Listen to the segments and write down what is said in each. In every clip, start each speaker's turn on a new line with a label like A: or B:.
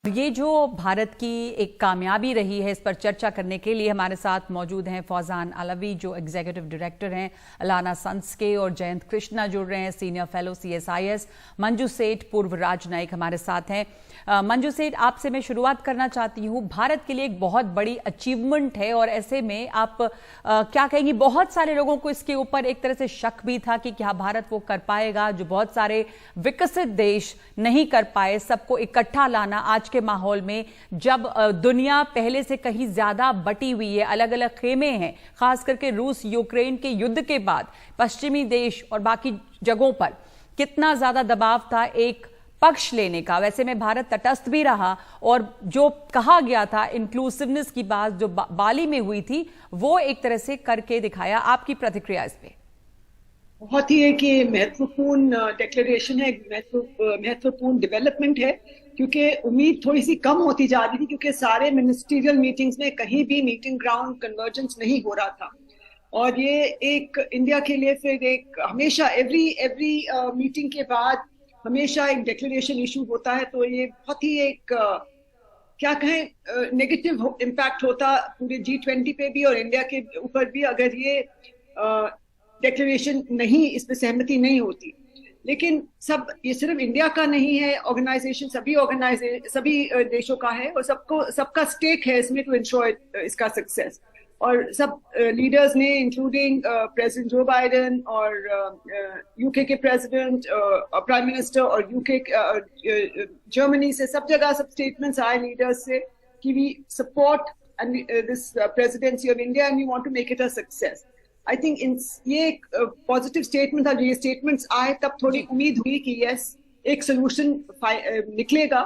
A: ये जो भारत की एक कामयाबी रही है, इस पर चर्चा करने के लिए हमारे साथ मौजूद हैं फौजान अलवी, जो एग्जीक्यूटिव डायरेक्टर हैं अलाना सन्स के, और जयंत कृष्णा जुड़ रहे हैं, सीनियर फेलो CSIS। मंजू सेठ, पूर्व राजनयिक हमारे साथ हैं। मंजू सेठ, आपसे मैं शुरुआत करना चाहती हूँ। भारत के लिए एक बहुत बड़ी अचीवमेंट है और ऐसे में आप क्या कहेंगी? बहुत सारे लोगों को इसके ऊपर एक तरह से शक भी था कि क्या भारत वो कर पाएगा जो बहुत सारे विकसित देश नहीं कर पाए, सबको इकट्ठा लाना आज के माहौल में, जब दुनिया पहले से कहीं ज्यादा बटी हुई है, अलग अलग खेमे हैं, खास करके रूस यूक्रेन के युद्ध के बाद पश्चिमी देश और बाकी जगहों पर कितना ज्यादा दबाव था एक पक्ष लेने का। वैसे में भारत तटस्थ भी रहा और जो कहा गया था इंक्लूसिवनेस की बात जो बाली में हुई थी, वो एक तरह से करके दिखाया। आपकी प्रतिक्रिया इस पे?
B: बहुत ही एक ये महत्वपूर्ण डिक्लेरेशन है, महत्वपूर्ण डेवलपमेंट है, क्योंकि उम्मीद थोड़ी सी कम होती जा रही थी, क्योंकि सारे मिनिस्ट्रियल मीटिंग्स में कहीं भी मीटिंग ग्राउंड कन्वर्जेंस नहीं हो रहा था। और ये एक इंडिया के लिए फिर एक हमेशा एवरी मीटिंग के बाद हमेशा एक डिक्लेरेशन इशू होता है, तो ये बहुत ही एक क्या कहें नेगेटिव इम्पैक्ट होता पूरे G20 पे भी और इंडिया के ऊपर भी, अगर ये डिक्लेरेशन नहीं, इस पे सहमति नहीं होती। लेकिन ये सिर्फ इंडिया का नहीं है, ऑर्गेनाइजेशन सभी देशों का है और सबका स्टेक है इसमें टू इंश्योर इसका सक्सेस। और सब लीडर्स ने, इंक्लूडिंग प्रेसिडेंट जो बाइडेन और यूके के प्रेसिडेंट, प्राइम मिनिस्टर और यूके जर्मनी से, सब जगह सब स्टेटमेंट्स आए लीडर्स से कि we support this presidency of India and we want to make it a success. I think ये एक पॉजिटिव स्टेटमेंट था। ये स्टेटमेंट्स आए तब थोड़ी उम्मीद हुई कि यस, एक सोल्यूशन निकलेगा।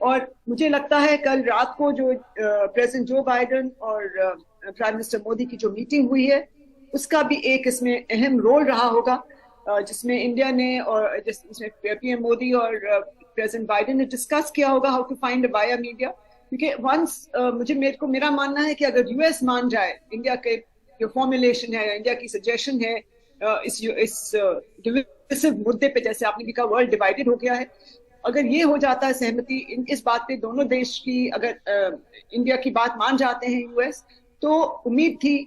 B: और मुझे लगता है कल रात को जो प्रेसिडेंट जो बाइडेन और प्राइम मिनिस्टर मोदी की जो मीटिंग हुई है, उसका भी एक इसमें अहम रोल रहा होगा, जिसमें इंडिया ने और जिसमें PM मोदी और प्रेसिडेंट बाइडेन ने डिस्कस किया होगा how to find a via media. क्योंकि मेरा मानना है कि अगर US मान जाए, इंडिया के जो फॉर्मुलेशन है, इंडिया की सजेशन है इस डिविसिव मुद्दे पे, जैसे आपने भी कहा वर्ल्ड डिवाइडेड हो गया है, अगर ये हो जाता है सहमति इस बात पे दोनों देश की, अगर इंडिया की बात मान जाते हैं US, तो उम्मीद थी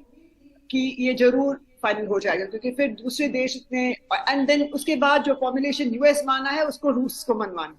B: कि ये जरूर फाइनल हो जाएगा, क्योंकि फिर दूसरे देश इतने, एंड देन उसके बाद जो फॉर्मुलेशन US माना है उसको रूस को मनवाना,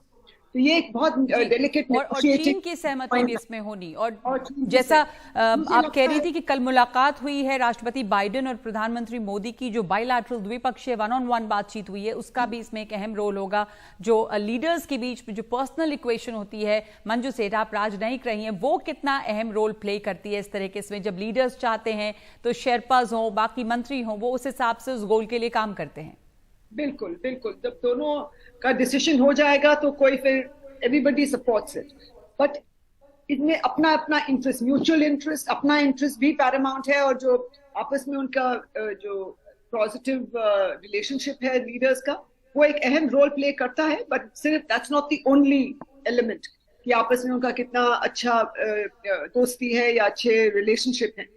B: तो ये एक बहुत डेलिकेट
A: और चीन की सहमति भी इसमें होनी। और जैसा आप कह रही थी कि कल मुलाकात हुई है राष्ट्रपति बाइडेन और प्रधानमंत्री मोदी की, जो बायलैटरल द्विपक्षीय 1-on-1 बातचीत हुई है, उसका भी इसमें एक अहम रोल होगा। जो लीडर्स के बीच में जो पर्सनल इक्वेशन होती है, मंजू सेठ आप राजनयिक रही हैं, वो कितना अहम रोल प्ले करती है इस तरह के इसमें? जब लीडर्स चाहते हैं तो शेरपाज हों, बाकी मंत्री हों, वो उस हिसाब से उस गोल के लिए काम करते हैं।
B: बिल्कुल बिल्कुल, जब दोनों का डिसीजन हो जाएगा तो कोई फिर एवरीबडी सपोर्ट्स इट, बट इनमें अपना अपना इंटरेस्ट, म्यूचुअल इंटरेस्ट, अपना इंटरेस्ट भी पैरामाउंट है। और जो आपस में उनका जो पॉजिटिव रिलेशनशिप है लीडर्स का, वो एक अहम रोल प्ले करता है, बट सिर्फ that's not the only element कि आपस में उनका कितना अच्छा दोस्ती है या अच्छे रिलेशनशिप है।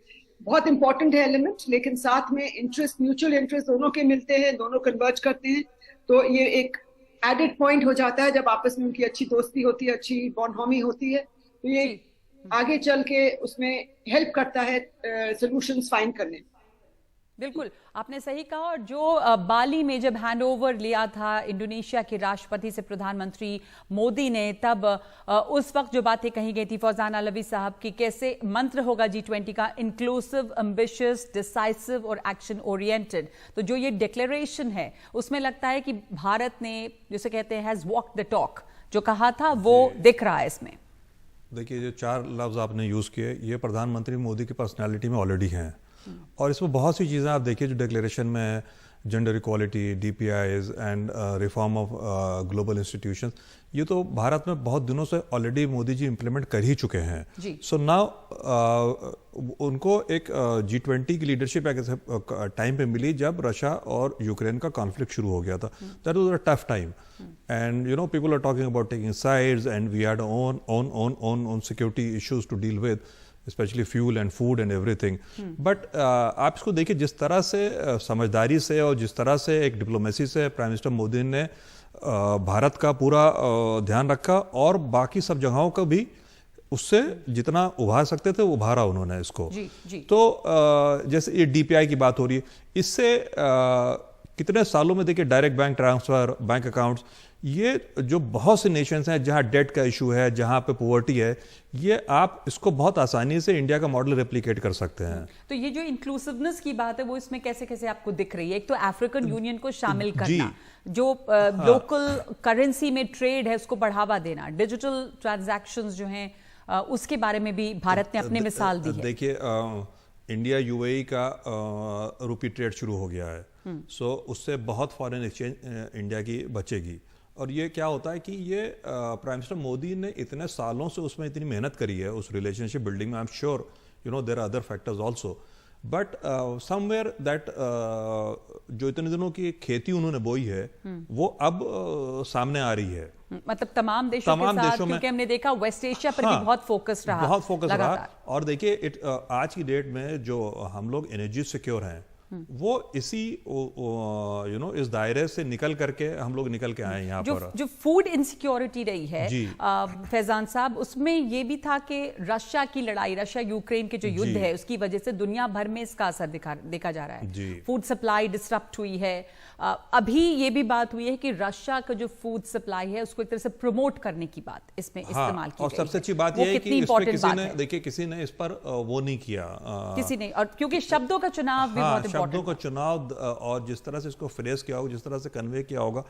B: बहुत इंपॉर्टेंट है एलिमेंट, लेकिन साथ में इंटरेस्ट, म्यूचुअल इंटरेस्ट दोनों के मिलते हैं, दोनों कन्वर्ज करते हैं, तो ये एक एडेड पॉइंट हो जाता है जब आपस में उनकी अच्छी दोस्ती होती है, अच्छी बॉन्डहॉमी होती है, तो ये आगे चल के उसमें हेल्प करता है सॉल्यूशंस फाइंड करने।
A: बिल्कुल, आपने सही कहा। और जो बाली में जब हैंडओवर लिया था इंडोनेशिया के राष्ट्रपति से प्रधानमंत्री मोदी ने, तब उस वक्त जो बातें कही गई थी फौजान अलवी साहब की, कैसे मंत्र होगा G20 का, इंक्लूसिव, एम्बिशियस, डिसाइसिव और एक्शन ओरिएंटेड। तो जो ये डिक्लेरेशन है उसमें लगता है कि भारत ने, जिसे कहते हैं हैज वॉक द टॉक, जो कहा था वो दिख रहा है इसमें।
C: देखिए, जो 4 लफ्ज आपने यूज किए, ये प्रधानमंत्री मोदी की पर्सनैलिटी में ऑलरेडी हैं। और इसमें बहुत सी चीज़ें आप देखिए जो डिक्लेरेशन में, gender equality, DPIs and reform of global institutions, ये तो भारत में बहुत दिनों से ऑलरेडी मोदी जी इम्प्लीमेंट कर ही चुके हैं। सो नाउ उनको एक G20 की लीडरशिप एक टाइम पे मिली जब रशिया और यूक्रेन का कॉन्फ्लिक्ट शुरू हो गया था। That was a tough time and you know people are talking about taking sides and we had own security issues to deal with, specially fuel and food and everything. But आप इसको देखिए, जिस तरह से समझदारी से और जिस तरह से एक डिप्लोमेसी से प्राइम मिनिस्टर मोदी ने भारत का पूरा ध्यान रखा और बाकी सब जगहों का भी उससे जितना उभार सकते थे उभारा उन्होंने इसको।
A: जी।
C: तो जैसे ये डीपीआई की बात हो रही है, इससे कितने सालों में देखिए direct bank transfer, bank accounts, ये जो बहुत से नेशंस हैं जहां डेट का इशू है, जहां पे पॉवर्टी है, ये आप इसको बहुत आसानी से इंडिया का मॉडल रेप्लिकेट कर सकते हैं।
A: तो ये जो इंक्लूसिवनेस की बात है वो इसमें कैसे कैसे आपको दिख रही है? एक तो अफ्रीकन यूनियन को शामिल करना, जो लोकल करेंसी में ट्रेड है उसको बढ़ावा देना, डिजिटल ट्रांजैक्शंस जो हैं उसके बारे में भी भारत ने अपनी मिसाल दी है।
C: देखिए इंडिया यूएई का रुपी ट्रेड शुरू हो गया है, सो उससे बहुत फॉरेन एक्सचेंज इंडिया की बचेगी। और ये क्या होता है कि ये प्राइम मिनिस्टर मोदी ने इतने सालों से उसमें इतनी मेहनत करी है उस रिलेशनशिप बिल्डिंग में। I am sure you know there are other factors also, but somewhere that जो इतने दिनों की खेती उन्होंने बोई है वो अब सामने आ रही है।
A: मतलब तमाम देशों के साथ, क्योंकि हमने देखा वेस्ट एशिया पर भी बहुत फोकस रहा।
C: और देखिए आज की डेट में जो हम लोग एनर्जी सिक्योर हैं वो इसी इस दायरे से निकल करके हम लोग निकल के आए यहाँ पर।
A: जो फूड इनसिक्योरिटी रही है फैजान साहब, उसमें ये भी था कि रशिया की लड़ाई, रशिया यूक्रेन के जो युद्ध है उसकी वजह से दुनिया भर में इसका असर देखा जा रहा है। फूड सप्लाई डिस्टर्ब हुई है। अभी ये भी बात हुई है कि रशिया का जो फूड सप्लाई है उसको एक तरह से प्रमोट करने की बात इसमें इस्तेमाल की गई है।
C: और सबसे अच्छी बात यह है कि इसमें किसी ने इस पर वो नहीं किया,
A: किसी ने, और क्योंकि शब्दों का चुनाव भी बहुत
C: शब्दों का चुनाव और जिस तरह से इसको फ्रेज किया होगा, जिस तरह से कन्वे किया होगा,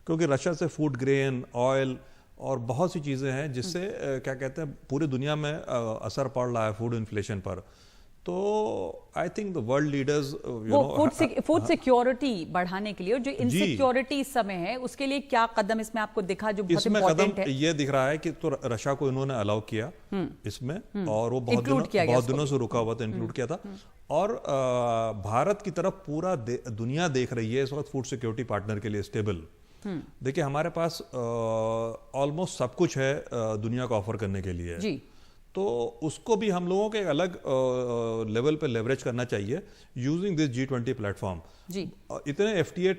C: क्योंकि रशिया से फूड ग्रेन, ऑयल और बहुत सी चीजें हैं जिससे क्या कहते हैं पूरी दुनिया में असर पड़ रहा है फूड इन्फ्लेशन पर। तो I think the world leaders
A: food security बढ़ाने के लिए और जो इनसिक्योरिटी इस समय है उसके लिए क्या कदम इसमें आपको दिखा जो बहुत इंपॉर्टेंट है?
C: ये दिख रहा है कि तो रशिया को इन्होंने अलाउ किया इसमें, और वो बहुत दिनों से रुका हुआ था, इंक्लूड किया था। और भारत की तरफ पूरा दुनिया देख रही है इस वक्त फूड सिक्योरिटी पार्टनर के लिए स्टेबल। देखिए हमारे पास ऑलमोस्ट सब कुछ है दुनिया को ऑफर करने के लिए जी। तो उसको भी हम लोगों के एक अलग लेवल पे लेवरेज करना चाहिए यूजिंग दिस G20 प्लेटफॉर्म जी। इतने FTA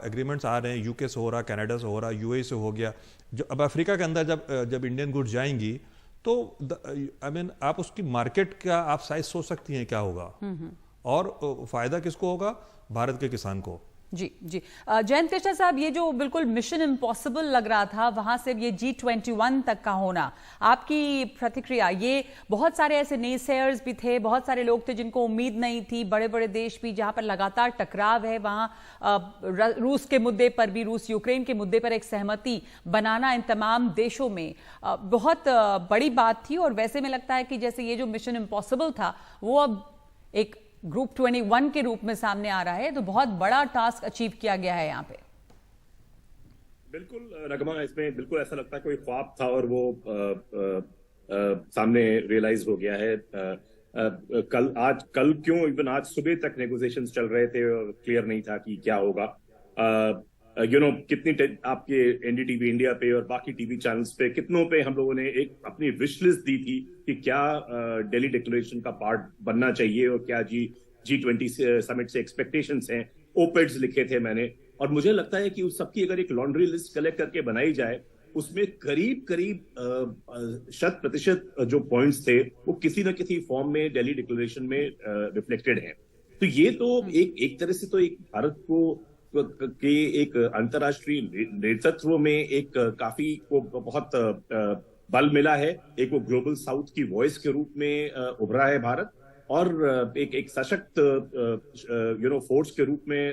C: एग्रीमेंट्स आ रहे हैं, यूके से हो रहा, कनाडा से हो रहा, यूएई से हो गया। जो अब अफ्रीका के अंदर जब इंडियन गुड्स जाएंगी तो आई मीन आप उसकी मार्केट का आप साइज सोच सकती हैं क्या होगा, और फायदा किसको होगा? भारत के किसान को।
A: जी। जयंत कृष्णा साहब, ये जो बिल्कुल मिशन इम्पॉसिबल लग रहा था वहां से ये G21 तक का होना, आपकी प्रतिक्रिया? ये बहुत सारे ऐसे नेसेयर्स भी थे, बहुत सारे लोग थे जिनको उम्मीद नहीं थी, बड़े बड़े देश भी जहां पर लगातार टकराव है, वहां रूस के मुद्दे पर भी, रूस यूक्रेन के मुद्दे पर एक सहमति बनाना इन तमाम देशों में बहुत बड़ी बात थी। और वैसे में लगता है कि जैसे ये जो मिशन इम्पॉसिबल था वो अब एक ग्रुप 21 के रूप में सामने आ रहा है, तो बहुत बड़ा टास्क अचीव किया गया है यहाँ पे।
D: बिल्कुल नगमा, इसमें बिल्कुल ऐसा लगता है कोई ख्वाब था और वो सामने रियलाइज हो गया है। कल क्यों इवन आज सुबह तक नेगोशिएशंस चल रहे थे और क्लियर नहीं था कि क्या होगा। कितनी आपके एनडीटीवी इंडिया पे और बाकी टीवी चैनल्स पे कितनों पे हम लोगों ने एक अपनी विश लिस्ट दी थी कि क्या दिल्ली डिक्लेरेशन का पार्ट बनना चाहिए और क्या G20 समिट से एक्सपेक्टेशंस हैं। ओपेड्स लिखे थे मैंने, और मुझे लगता है कि उस सबकी अगर एक लॉन्ड्री लिस्ट कलेक्ट करके बनाई जाए उसमें करीब 100% जो पॉइंट्स थे वो किसी न किसी फॉर्म में दिल्ली डिक्लेरेशन में रिफ्लेक्टेड हैं। तो ये तो एक तरह से तो एक भारत को के एक अंतर्राष्ट्रीय नेतृत्व में एक काफी को बहुत बल मिला है। एक वो ग्लोबल साउथ की वॉइस के रूप में उभरा है भारत, और एक सशक्त फोर्स के रूप में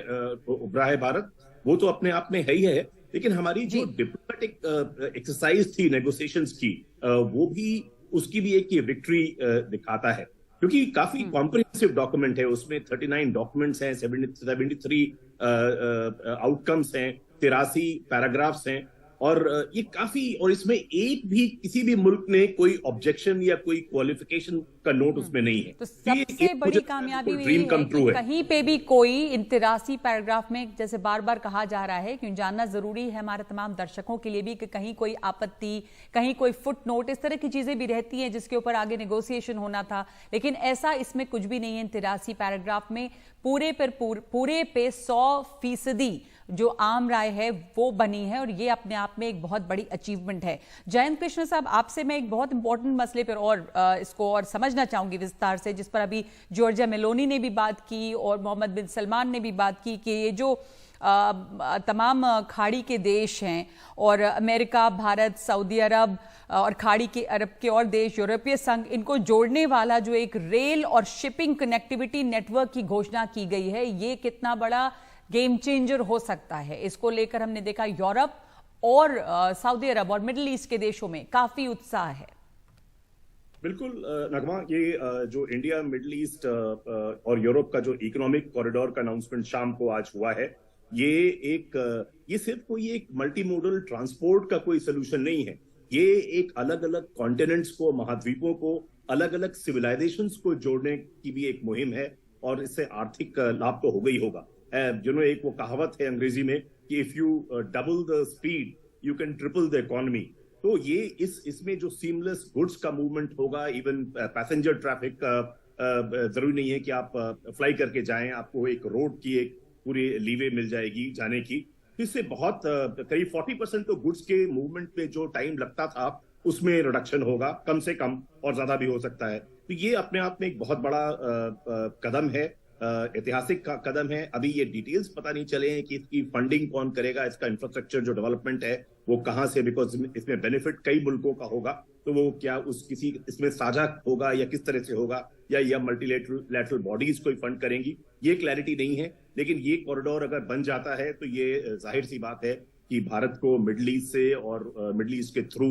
D: उभरा है भारत। वो तो अपने आप में है ही है, लेकिन हमारी जो डिप्लोमेटिक एक्सरसाइज थी नेगोशिएशंस की, वो भी उसकी भी एक ये विक्ट्री दिखाता है, क्योंकि काफी कॉम्प्रिहेंसिव डॉक्यूमेंट है। उसमें 39 डॉक्यूमेंट्स हैं, 73 आउटकम्स हैं, 83 पैराग्राफ्स हैं, और ये काफी, और इसमें एक भी किसी भी मुल्क ने कोई ऑब्जेक्शन या कोई क्वालिफिकेशन का नोट उसमें नहीं है।
A: तो सबसे बड़ी कामयाबी ये है कि कहीं पे भी कोई 83 पैराग्राफ में, जैसे बार बार कहा जा रहा है, क्यों जानना जरूरी है हमारे तमाम दर्शकों के लिए भी, कि कहीं कोई आपत्ति, कहीं कोई फुट नोट, इस तरह की चीजें भी रहती हैं जिसके ऊपर आगे नेगोशिएशन होना था, लेकिन ऐसा इसमें कुछ भी नहीं है। 83 पैराग्राफ में पूरे पे 100% जो आम राय है वो बनी है, और ये अपने आप में एक बहुत बड़ी अचीवमेंट है। जयंत कृष्ण साहब, आपसे मैं एक बहुत इंपॉर्टेंट मसले पर और इसको और समझना चाहूंगी विस्तार से, जिस पर अभी जॉर्जिया मेलोनी ने भी बात की और मोहम्मद बिन सलमान ने भी बात की कि ये जो तमाम खाड़ी के देश हैं और अमेरिका, भारत, सऊदी अरब और खाड़ी के अरब के और देश, यूरोपीय संघ, इनको जोड़ने वाला जो एक रेल और शिपिंग कनेक्टिविटी नेटवर्क की घोषणा की गई है, ये कितना बड़ा गेम चेंजर हो सकता है? इसको लेकर हमने देखा यूरोप और सऊदी अरब और मिडिल ईस्ट के देशों में काफी उत्साह है।
D: बिल्कुल नगमा, ये जो इंडिया, मिडिल ईस्ट और यूरोप का जो इकोनॉमिक कॉरिडोर का अनाउंसमेंट शाम को आज हुआ है, ये सिर्फ कोई एक मल्टी मोडल ट्रांसपोर्ट का कोई सोल्यूशन नहीं है। ये एक अलग अलग कॉन्टिनेंट्स को, महाद्वीपों को, अलग अलग सिविलाइजेशंस को जोड़ने की भी एक मुहिम है, और इससे आर्थिक लाभ तो होगा ही होगा। एक वो कहावत है अंग्रेजी में कि if U double the speed you can triple the economy. तो ये इसमें जो सीमलेस गुड्स का मूवमेंट होगा, इवन पैसेंजर ट्रैफिक, जरूरी नहीं है कि आप फ्लाई करके जाएं, आपको एक रोड की एक पूरी लीवे मिल जाएगी जाने की। इससे बहुत करीब 40% तो गुड्स के मूवमेंट पे जो टाइम लगता था उसमें रिडक्शन होगा, कम से कम, और ज्यादा भी हो सकता है। तो ये अपने आप में एक बहुत बड़ा कदम है, ऐतिहासिक का कदम है। अभी ये डिटेल्स पता नहीं चले हैं कि इसकी फंडिंग कौन करेगा, इसका इंफ्रास्ट्रक्चर जो डेवलपमेंट है वो कहां से, बिकॉज इसमें बेनिफिट कई मुल्कों का होगा, तो वो क्या इसमें साझा होगा या किस तरह से होगा, या मल्टीलैटरल बॉडीज कोई फंड करेंगी, ये क्लैरिटी नहीं है। लेकिन ये कॉरिडोर अगर बन जाता है तो ये जाहिर सी बात है कि भारत को मिडिल ईस्ट से और मिडिल ईस्ट के थ्रू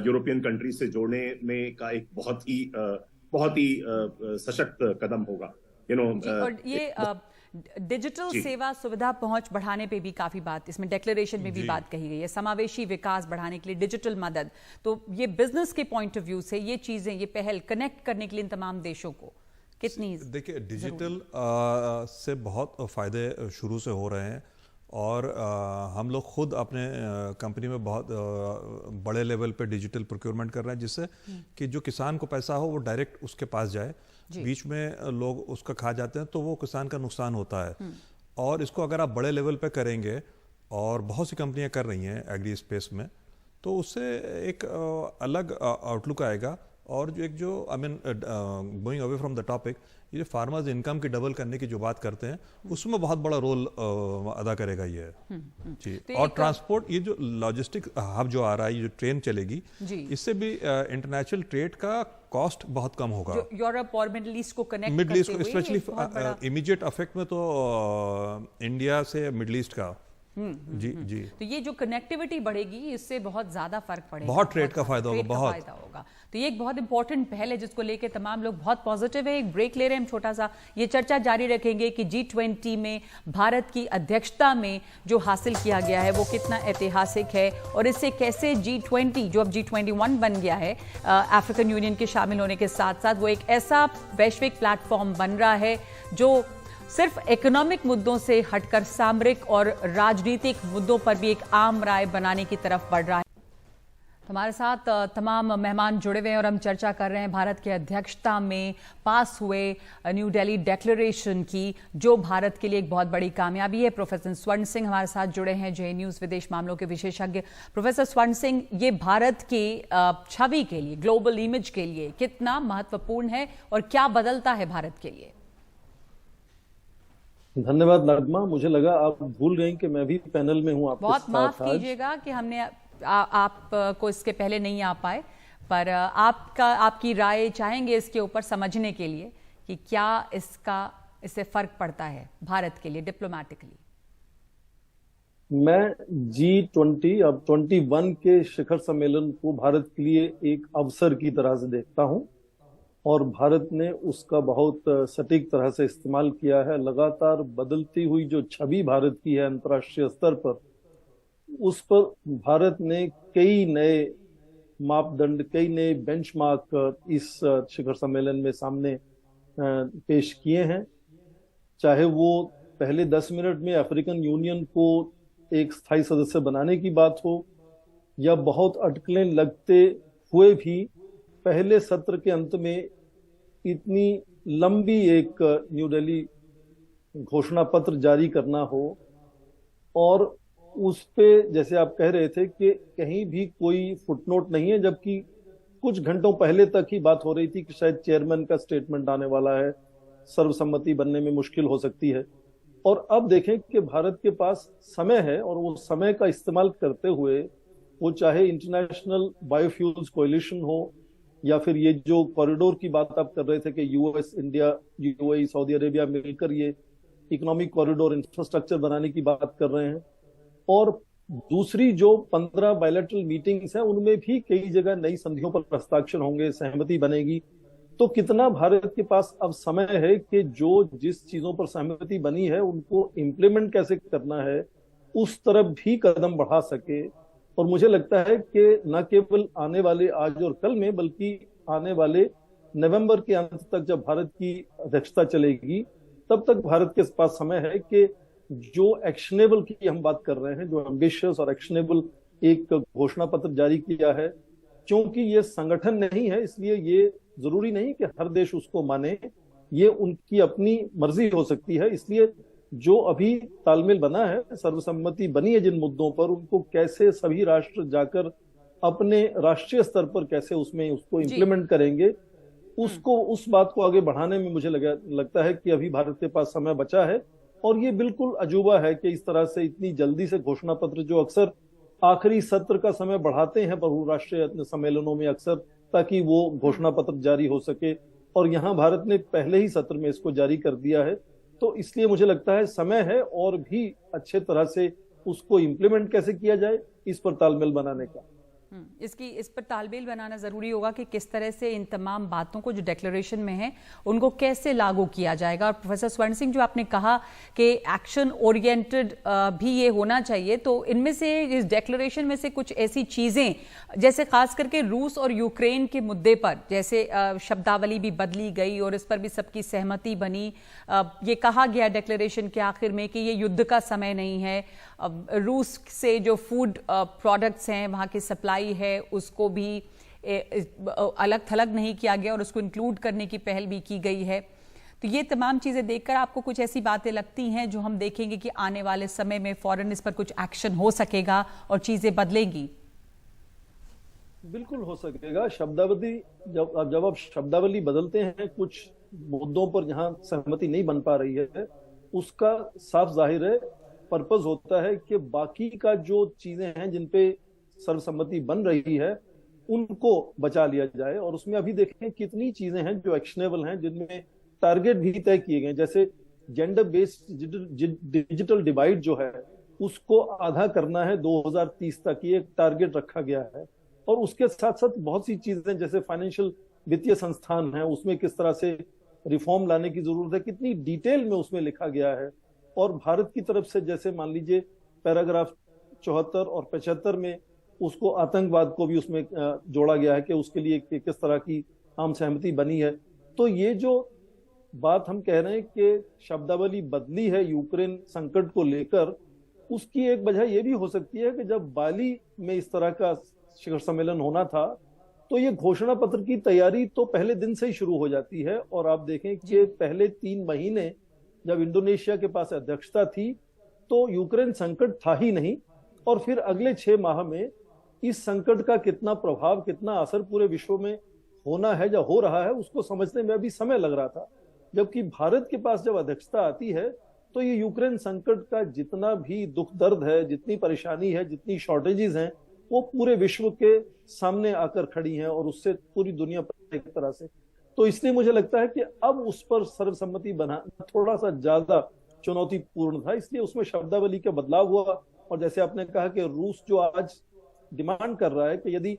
D: यूरोपियन कंट्रीज से जोड़ने में का एक बहुत ही सशक्त कदम होगा।
A: और ये डिजिटल सेवा सुविधा पहुंच बढ़ाने पे भी काफी बात, इसमें डिक्लेरेशन में भी बात कही गई है, समावेशी विकास बढ़ाने के लिए डिजिटल मदद। तो ये बिजनेस के पॉइंट ऑफ व्यू से ये चीजें, ये पहल कनेक्ट करने के लिए इन तमाम देशों को कितनी, देखिए
C: डिजिटल से बहुत फायदे शुरू से हो रहे हैं, और हम लोग खुद अपने कंपनी में बहुत बड़े लेवल पे डिजिटल प्रोक्योरमेंट कर रहे हैं, जिससे कि जो किसान को पैसा हो वो डायरेक्ट उसके पास जाए। बीच में लोग उसका खा जाते हैं तो वो किसान का नुकसान होता है। और इसको अगर आप बड़े लेवल पे करेंगे, और बहुत सी कंपनियां कर रही हैं एग्री स्पेस में, तो उससे एक अलग आउटलुक आएगा। और जो I mean going away from the topic, ये फार्मर्स इनकम की डबल करने की जो बात करते हैं, उसमें बहुत बड़ा रोल अदा करेगा ये जी। तो और ट्रांसपोर्ट, ये जो लॉजिस्टिक हब जो आ रहा है, ये जो ट्रेन चलेगी, इससे भी इंटरनेशनल ट्रेड का कॉस्ट बहुत कम होगा।
A: यूरोप और मिडिल ईस्ट को कनेक्ट,
C: मिडिल ईस्ट को स्पेशली इमीडिएट अफेक्ट में तो इंडिया से मिडिल ईस्ट का जी।
A: तो ये जो कनेक्टिविटी बढ़ेगी, इससे बहुत ज्यादा फर्क पड़ेगा,
C: बहुत ट्रेड का फायदा होगा, बहुत
A: फायदा होगा। तो ये एक बहुत इंपॉर्टेंट पहल है जिसको लेके तमाम लोग बहुत पॉजिटिव है। एक ब्रेक ले रहे हैं हम छोटा सा, ये चर्चा जारी रखेंगे कि G20 में भारत की अध्यक्षता में जो हासिल किया गया है वो कितना ऐतिहासिक है, और इससे कैसे G20 जो अब G21 बन गया है, अफ्रीकन यूनियन के शामिल होने के साथ साथ वो एक ऐसा वैश्विक प्लेटफॉर्म बन रहा है जो सिर्फ इकोनॉमिक मुद्दों से हटकर सामरिक और राजनीतिक मुद्दों पर भी एक आम राय बनाने की तरफ बढ़ रहा है। हमारे साथ तमाम मेहमान जुड़े हुए हैं और हम चर्चा कर रहे हैं भारत की अध्यक्षता में पास हुए न्यू दिल्ली डिक्लेरेशन की, जो भारत के लिए एक बहुत बड़ी कामयाबी है। प्रोफेसर स्वर्ण सिंह हमारे साथ जुड़े हैं, JNU विदेश मामलों के विशेषज्ञ। प्रोफेसर स्वर्ण सिंह, ये भारत की छवि के लिए, ग्लोबल इमेज के लिए कितना महत्वपूर्ण है और क्या बदलता है भारत के लिए?
E: धन्यवाद नगमा, मुझे लगा आप भूल गई कि मैं भी पैनल में हूं आपके साथ।
A: बहुत माफ कीजिएगा कि हमने आपको इसके पहले नहीं आ पाए, पर आपकी राय चाहेंगे इसके ऊपर समझने के लिए कि क्या इससे फर्क पड़ता है भारत के लिए डिप्लोमेटिकली।
E: मैं G20 अब 21 के शिखर सम्मेलन को भारत के लिए एक अवसर की तरह से देखता हूं, और भारत ने उसका बहुत सटीक तरह से इस्तेमाल किया है। लगातार बदलती हुई जो छवि भारत की है अंतर्राष्ट्रीय स्तर पर, उस पर भारत ने कई नए मापदंड, कई नए बेंचमार्क इस शिखर सम्मेलन में सामने पेश किए हैं। चाहे वो पहले 10 मिनट में अफ्रीकन यूनियन को एक स्थायी सदस्य बनाने की बात हो, या बहुत अटकलें लगते हुए भी पहले सत्र के अंत में इतनी लंबी एक न्यू दिल्ली घोषणा पत्र जारी करना हो, और उस पे जैसे आप कह रहे थे कि कहीं भी कोई फुटनोट नहीं है, जबकि कुछ घंटों पहले तक ही बात हो रही थी कि शायद चेयरमैन का स्टेटमेंट आने वाला है, सर्वसम्मति बनने में मुश्किल हो सकती है। और अब देखें कि भारत के पास समय है और वो समय का इस्तेमाल करते हुए, वो चाहे इंटरनेशनल बायोफ्यूल्स कोएलिशन हो या फिर ये जो कॉरिडोर की बात आप कर रहे थे कि US, India, UAE, Saudi Arabia मिलकर ये इकोनॉमिक कॉरिडोर इंफ्रास्ट्रक्चर बनाने की बात कर रहे हैं, और दूसरी जो 15 बायलैटरल मीटिंग्स हैं उनमें भी कई जगह नई संधियों पर हस्ताक्षर होंगे, सहमति बनेगी। तो कितना भारत के पास अब समय है कि जो जिस चीजों पर सहमति बनी है उनको इम्प्लीमेंट कैसे करना है, उस तरफ भी कदम बढ़ा सके। और मुझे लगता है कि न केवल आने वाले आज और कल में, बल्कि आने वाले नवंबर के अंत तक जब भारत की अध्यक्षता चलेगी, तब तक भारत के पास समय है कि जो एक्शनेबल की हम बात कर रहे हैं, जो एम्बिशियस और एक्शनेबल एक घोषणा पत्र जारी किया है, क्योंकि ये संगठन नहीं है इसलिए ये जरूरी नहीं कि हर देश उसको माने, ये उनकी अपनी मर्जी हो सकती है। इसलिए जो अभी तालमेल बना है, सर्वसम्मति बनी है जिन मुद्दों पर, उनको कैसे सभी राष्ट्र जाकर अपने राष्ट्रीय स्तर पर कैसे उसमें उसको इम्प्लीमेंट करेंगे, उसको उस बात को आगे बढ़ाने में मुझे लगता है कि अभी भारत के पास समय बचा है। और ये बिल्कुल अजूबा है कि इस तरह से इतनी जल्दी से घोषणा पत्र, जो अक्सर आखिरी सत्र का समय बढ़ाते हैं बहुराष्ट्रीय सम्मेलनों में अक्सर, ताकि वो घोषणा पत्र जारी हो सके, और यहाँ भारत ने पहले ही सत्र में इसको जारी कर दिया है। तो इसलिए मुझे लगता है समय है और भी अच्छे तरह से उसको इम्प्लीमेंट कैसे किया जाए, इस पर तालमेल बनाने का।
A: इस पर तालमेल बनाना जरूरी होगा कि किस तरह से इन तमाम बातों को जो डिक्लेरेशन में है उनको कैसे लागू किया जाएगा। और प्रोफेसर स्वर्ण सिंह, जो आपने कहा कि एक्शन ओरिएंटेड भी ये होना चाहिए, तो इनमें से इस डिक्लेरेशन में से कुछ ऐसी चीजें, जैसे खास करके रूस और यूक्रेन के मुद्दे पर, जैसे शब्दावली भी बदली गई और इस पर भी सबकी सहमति बनी। ये कहा गया डिक्लेरेशन के आखिर में कि ये युद्ध का समय नहीं है। रूस से जो फूड प्रोडक्ट्स हैं, वहाँ की सप्लाई है, उसको भी अलग थलग नहीं किया गया और उसको इंक्लूड करने की पहल भी की गई है। तो ये तमाम चीजें देखकर आपको कुछ ऐसी बातें लगती हैं जो हम देखेंगे कि आने वाले समय में फौरन इस पर कुछ एक्शन हो सकेगा और चीजें बदलेंगी?
E: बिल्कुल हो सकेगा। शब्दावली जब आप शब्दावली बदलते हैं कुछ मुद्दों पर जहां सहमति नहीं बन पा रही है, उसका साफ जाहिर है पर्पस होता है कि बाकी का जो चीजें हैं जिन पे सर्वसम्मति बन रही है उनको बचा लिया जाए। और उसमें अभी देखें कितनी चीजें हैं जो एक्शनेबल हैं, जिनमें टारगेट भी तय किए गए। जैसे जेंडर बेस्ड डिजिटल डिवाइड जो है उसको आधा करना है 2030 तक, ये एक टारगेट रखा गया है। और उसके साथ साथ बहुत सी चीजें, जैसे फाइनेंशियल वित्तीय संस्थान है, उसमें किस तरह से रिफॉर्म लाने की जरूरत है, कितनी डिटेल में उसमें लिखा गया है। और भारत की तरफ से जैसे मान लीजिए पैराग्राफ 74 और 75 में उसको आतंकवाद को भी उसमें जोड़ा गया है कि उसके लिए किस तरह की आम सहमति बनी है। तो ये जो बात हम कह रहे हैं कि शब्दावली बदली है यूक्रेन संकट को लेकर, उसकी एक वजह यह भी हो सकती है कि जब बाली में इस तरह का शिखर सम्मेलन होना था तो ये घोषणा पत्र की तैयारी तो पहले दिन से ही शुरू हो जाती है। और आप देखें कि पहले 3 महीने जब इंडोनेशिया के पास अध्यक्षता थी तो यूक्रेन संकट था ही नहीं, और फिर अगले 6 माह में इस संकट का कितना प्रभाव, कितना असर पूरे विश्व में होना है या हो रहा है, उसको समझने में अभी समय लग रहा था। जबकि भारत के पास जब अध्यक्षता आती है तो ये यूक्रेन संकट का जितना भी दुख दर्द है, जितनी परेशानी है, जितनी शॉर्टेजेस हैं, वो पूरे विश्व के सामने आकर खड़ी हैं और उससे पूरी दुनिया पर एक तरह से। तो इसलिए मुझे लगता है कि अब उस पर सर्वसम्मति बनाना थोड़ा सा ज्यादा चुनौतीपूर्ण था, इसलिए उसमें शब्दावली का बदलाव हुआ। और जैसे आपने कहा कि रूस जो आज डिमांड कर रहा है कि यदि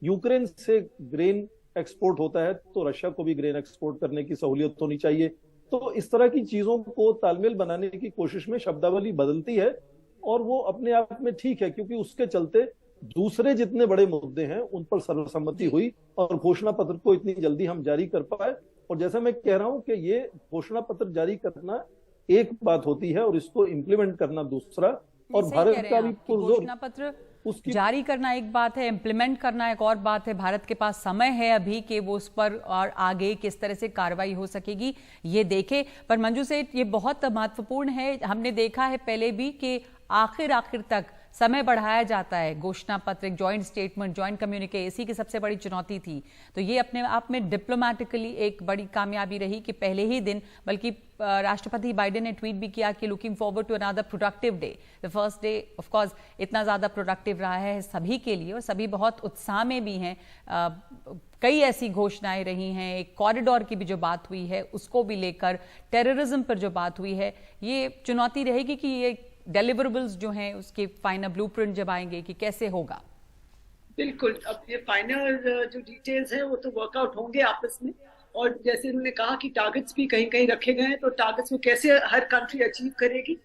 E: यूक्रेन से ग्रेन एक्सपोर्ट होता है तो रशिया को भी ग्रेन एक्सपोर्ट करने की सहूलियत होनी चाहिए। तो इस तरह की चीजों को तालमेल बनाने की कोशिश में शब्दावली बदलती है, और वो अपने आप में ठीक है, क्योंकि उसके चलते दूसरे जितने बड़े मुद्दे हैं उन पर सर्वसम्मति हुई और घोषणा पत्र को इतनी जल्दी हम जारी कर पाए। और जैसा मैं कह रहा हूं कि ये घोषणा पत्र जारी करना एक बात होती है और इसको इम्प्लीमेंट करना दूसरा। और भारत का भी
A: घोषणा पत्र उसकी जारी करना एक बात है, इम्प्लीमेंट करना एक और बात है। भारत के पास समय है अभी कि वो उस पर और आगे किस तरह से कार्रवाई हो सकेगी ये देखे। पर मंजू सेठ, ये बहुत महत्वपूर्ण है। हमने देखा है पहले भी कि आखिर तक समय बढ़ाया जाता है। घोषणा पत्र, जॉइंट स्टेटमेंट, जॉइंट कम्युनिके, इसी की सबसे बड़ी चुनौती थी। तो ये अपने आप में डिप्लोमेटिकली एक बड़ी कामयाबी रही कि पहले ही दिन, बल्कि राष्ट्रपति बाइडेन ने ट्वीट भी किया कि looking forward to another productive day. The first day of course इतना ज्यादा प्रोडक्टिव रहा है सभी के लिए और सभी बहुत उत्साह में भी हैं। कई ऐसी घोषणाएं रही हैं, एक कॉरिडोर की भी जो बात हुई है उसको भी लेकर, टेररिज्म पर जो बात हुई है, ये चुनौती रहेगी कि ये डिलीवरेबल्स जो हैं उसके फाइनल ब्लूप्रिंट जब आएंगे कि कैसे होगा।
B: बिल्कुल, अब ये फाइनल जो डिटेल्स हैं वो तो वर्कआउट होंगे आपस में, और जैसे उन्होंने कहा कि टारगेट्स भी कहीं कहीं रखे गए हैं, तो टारगेट्स को कैसे हर कंट्री अचीव करेगी,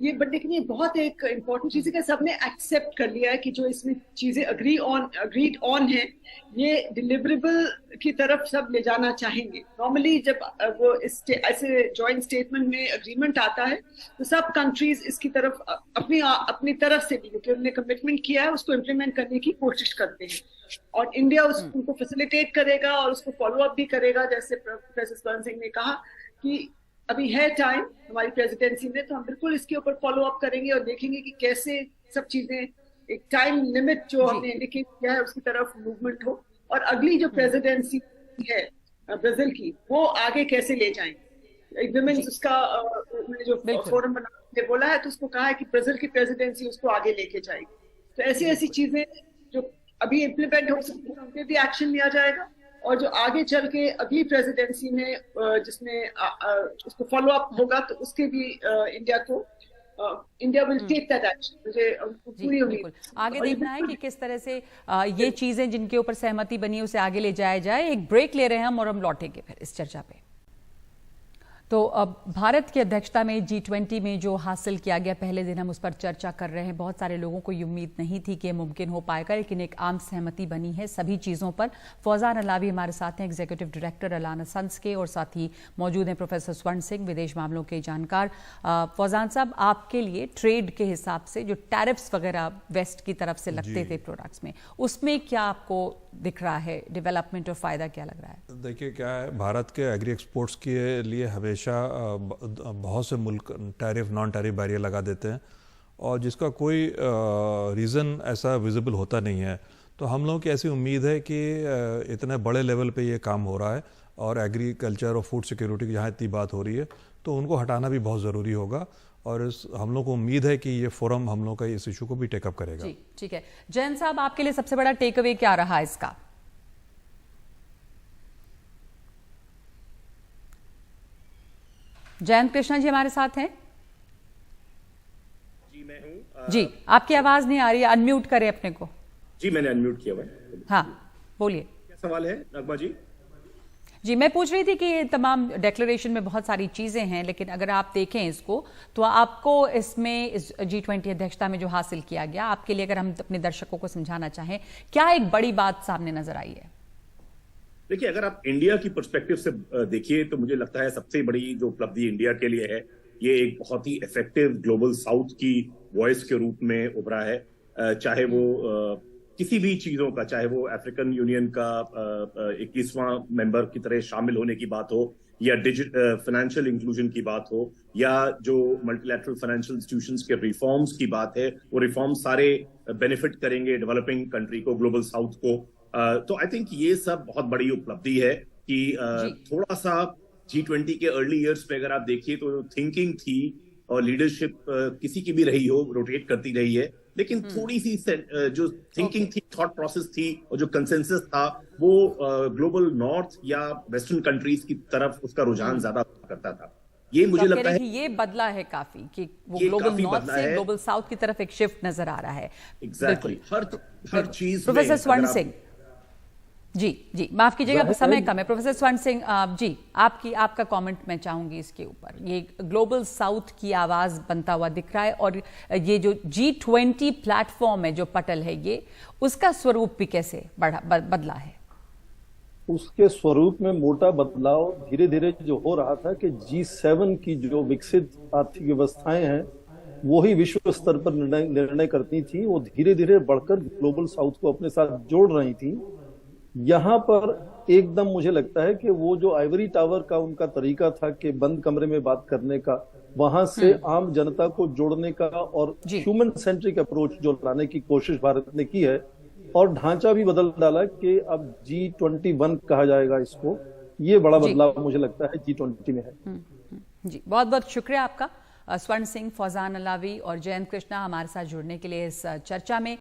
B: ये बट लेकिन ये बहुत एक इम्पोर्टेंट चीज है कि सबने एक्सेप्ट कर लिया है कि जो इसमें चीजें अग्रीड ऑन है ये डिलीवरेबल की तरफ सब ले जाना चाहेंगे। नॉर्मली जब वो ऐसे जॉइंट स्टेटमेंट में अग्रीमेंट आता है तो सब कंट्रीज इसकी तरफ अपनी तरफ से भी, क्योंकि उन्होंने कमिटमेंट किया है, उसको इम्प्लीमेंट करने की कोशिश करते हैं, और इंडिया उनको फैसिलिटेट करेगा और उसको फॉलो अप भी करेगा। जैसे प्रोफेसर स्वर्ण सिंह ने कहा कि अभी है टाइम हमारी प्रेसिडेंसी में, तो हम बिल्कुल इसके ऊपर फॉलो अप करेंगे और देखेंगे कि कैसे सब चीजें एक टाइम लिमिट जो हमने इंडिकेट किया है उसकी तरफ मूवमेंट हो, और अगली जो प्रेसिडेंसी है ब्राजील की वो आगे कैसे ले जाएंगे। एक विमेंस उसका जो फोरम बना बोला है, तो उसको कहा है कि ब्राजील की प्रेसिडेंसी उसको आगे लेके जाएगी। तो ऐसी चीजें जो अभी इम्प्लीमेंट हो सकती है उन पे भी एक्शन लिया जाएगा, और जो आगे चल के अगली प्रेसिडेंसी में जिसमें उसको फॉलो अप होगा तो उसके भी India will take that action. मुझे पूरी उम्मीद
A: आगे देखना है कि किस तरह से ये चीजें जिनके ऊपर सहमति बनी है उसे आगे ले जाया जाए। एक ब्रेक ले रहे हैं हम और हम लौटेंगे फिर इस चर्चा पे। तो अब भारत की अध्यक्षता में G20 में जो हासिल किया गया, पहले दिन हम उस पर चर्चा कर रहे हैं। बहुत सारे लोगों को ये उम्मीद नहीं थी कि ये मुमकिन हो पाएगा, लेकिन एक आम सहमति बनी है सभी चीज़ों पर। फौजान अलावी हमारे साथ हैं, एग्जीक्यूटिव डायरेक्टर अलाना सन्स के, और साथ ही मौजूद हैं प्रोफेसर स्वर्ण सिंह, विदेश मामलों के जानकार। फौजान साहब, आपके लिए ट्रेड के हिसाब से जो टैरिफ्स वगैरह वेस्ट की तरफ से लगते थे प्रोडक्ट्स में, उसमें क्या आपको दिख रहा है डेवलपमेंट और फायदा क्या लग रहा है?
C: देखिए क्या है, भारत के एग्री एक्सपोर्ट्स के लिए हमेशा बहुत से मुल्क टैरिफ नॉन टैरिफ बैरियर लगा देते हैं, और जिसका कोई रीज़न ऐसा विजिबल होता नहीं है। तो हम लोगों की ऐसी उम्मीद है कि इतने बड़े लेवल पे ये काम हो रहा है, और एग्रीकल्चर और फूड सिक्योरिटी की जहाँ इतनी बात हो रही है तो उनको हटाना भी बहुत ज़रूरी होगा, और हम लोग को उम्मीद है कि ये फोरम हम लोग का इस इशू को भी टेकअप करेगा।
A: जी ठीक है। जयंत साहब, आपके लिए सबसे बड़ा टेक अवे क्या रहा इसका? जयंत कृष्णा जी हमारे साथ हैं?
D: जी मैं हूं।
A: जी, आपकी आवाज नहीं आ रही है, अनम्यूट करें अपने को।
D: जी मैंने अनम्यूट किया हुआ है।
A: हाँ बोलिए।
D: क्या सवाल है नगमा जी?
A: जी मैं पूछ रही थी कि ये तमाम डिक्लेरेशन में बहुत सारी चीजें हैं, लेकिन अगर आप देखें इसको तो आपको इसमें इस G20 अध्यक्षता में जो हासिल किया गया, आपके लिए अगर हम अपने दर्शकों को समझाना चाहें, क्या एक बड़ी बात सामने नजर आई है?
D: देखिए, अगर आप इंडिया की पर्सपेक्टिव से देखिए तो मुझे लगता है सबसे बड़ी जो उपलब्धि इंडिया के लिए है, ये एक बहुत ही इफेक्टिव ग्लोबल साउथ की वॉइस के रूप में उभरा है। चाहे वो किसी भी चीजों का, चाहे वो अफ्रीकन यूनियन का 21वां मेंबर की तरह शामिल होने की बात हो, या फाइनेंशियल इंक्लूजन की बात हो, या जो मल्टीलैटरल फाइनेंशियल इंस्टीट्यूशंस के रिफॉर्म्स की बात है, वो रिफॉर्म सारे बेनिफिट करेंगे डेवलपिंग कंट्री को, ग्लोबल साउथ को। तो आई थिंक ये सब बहुत बड़ी उपलब्धि है कि थोड़ा सा G20 के अर्ली इयर्स पे अगर आप देखिए तो थिंकिंग थी और लीडरशिप किसी की भी रही हो, रोटेट करती रही है, लेकिन थोड़ी सी जो थिंकिंग थी, थॉट प्रोसेस थी, और जो कंसेंसस था वो ग्लोबल नॉर्थ या वेस्टर्न कंट्रीज की तरफ उसका रुझान ज्यादा करता था। ये मुझे लगता है
A: ये बदला है काफी, कि वो ग्लोबल नॉर्थ से ग्लोबल साउथ की तरफ एक शिफ्ट नजर आ रहा है।
D: एग्जैक्टली, हर चीज।
A: प्रोफेसर स्वर्ण सिंह जी माफ कीजिएगा, समय कम है। प्रोफेसर स्वर्ण सिंह जी, आपका कमेंट मैं चाहूंगी इसके ऊपर। ये ग्लोबल साउथ की आवाज बनता हुआ दिख रहा है, और ये जो G20 प्लेटफॉर्म है, जो पटल है, ये उसका स्वरूप भी कैसे बदला है?
E: उसके स्वरूप में मोटा बदलाव धीरे धीरे जो हो रहा था कि G7 की जो विकसित आर्थिक व्यवस्थाएं हैं वो ही विश्व स्तर पर निर्णय करती थी, वो धीरे धीरे बढ़कर ग्लोबल साउथ को अपने साथ जोड़ रही थी। यहाँ पर एकदम मुझे लगता है कि वो जो आइवरी टावर का उनका तरीका था कि बंद कमरे में बात करने का, वहां से आम जनता को जोड़ने का और ह्यूमन सेंट्रिक अप्रोच जो लाने की कोशिश भारत ने की है, और ढांचा भी बदल डाला कि अब G21 कहा जाएगा इसको। ये बड़ा बदलाव मुझे लगता है G20 में है।
A: जी, बहुत बहुत शुक्रिया आपका स्वर्ण सिंह, फौजान अलावी और जयंत कृष्णा हमारे साथ जुड़ने के लिए इस चर्चा में।